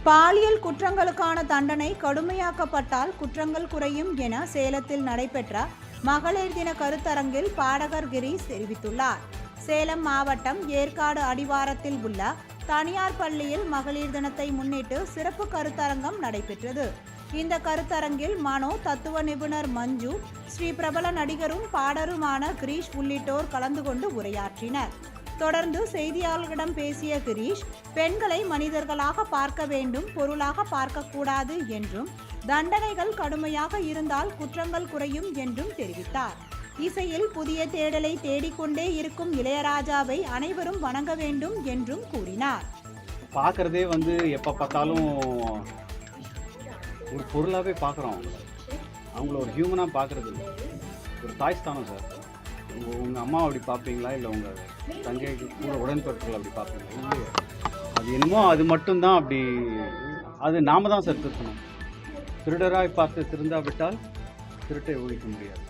பாலியல் குற்றங்களுக்கான தண்டனை கடுமையாக்கப்பட்டால் குற்றங்கள் குறையும் என சேலத்தில் நடைபெற்ற மகளிர் தின கருத்தரங்கில் பாடகர் கிரீஷ் தெரிவித்துள்ளார். சேலம் மாவட்டம் ஏற்காடு அடிவாரத்தில் உள்ள தனியார் பள்ளியில் மகளிர் தினத்தை முன்னிட்டு சிறப்பு கருத்தரங்கம் நடைபெற்றது. இந்த கருத்தரங்கில் மனோ, தத்துவ நிபுணர் மஞ்சு, ஸ்ரீ பிரபல நடிகரும் பாடருமான கிரீஷ் உள்ளிட்டோர் கலந்து கொண்டு உரையாற்றினர். தொடர்ந்து செய்தியாளர்களிடம் பேசிய கிரீஷ், பெண்களை மனிதர்களாக பார்க்க வேண்டும், பொருளாக பார்க்கக்கூடாது என்றும், தண்டனைகள் கடுமையாக இருந்தால் குற்றங்கள் குறையும் என்றும் தெரிவித்தார். இசையில் புதிய தேடலை தேடிக்கொண்டே இருக்கும் இளையராஜாவை அனைவரும் வணங்க வேண்டும் என்றும் கூறினார். பார்க்கறதே எப்போ பார்த்தாலும் ஒரு பொருளாகவே பார்க்குறோம். அவங்கள ஒரு ஹியூமனாக பார்க்குறது ஒரு தாய் ஸ்தானம் சார். உங்கள் அம்மா அப்படி பார்ப்பீங்களா, இல்லை உங்கள் தங்கை கூட உடன்பிறப்புகள் அப்படி பார்ப்பீங்களா? அது என்னமோ அது மட்டும்தான் அப்படி. அது நாம தான் சார் திருத்தணும். திருடராய் பார்த்து திருந்தாவிட்டால் திருட்டை ஒழிக்க முடியாது.